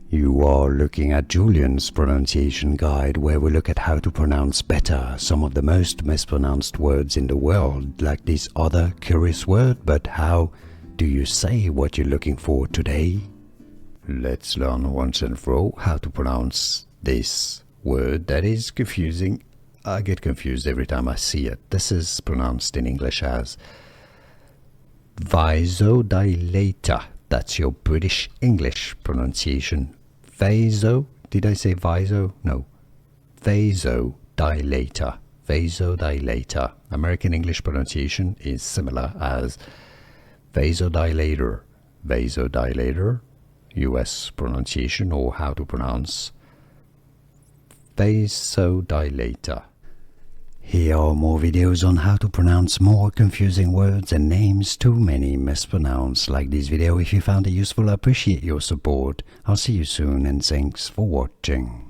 You are looking at Julian's pronunciation guide, where we look at how to pronounce better some of the most mispronounced words in the world, like this other curious word. But how do you say what you're looking for today? Let's learn once and for all how to pronounce this word that is confusing. I get confused every time I see it. This is pronounced in English as vasodilator. That's your British English pronunciation. Vaso, did I say vaso? No. Vasodilator. Vasodilator. American English pronunciation is similar as vasodilator. Vasodilator. US pronunciation, or how to pronounce vasodilator. Here are more videos on how to pronounce more confusing words and names too many mispronounced. Like this video if you found it useful. I appreciate your support. I'll see you soon and thanks for watching.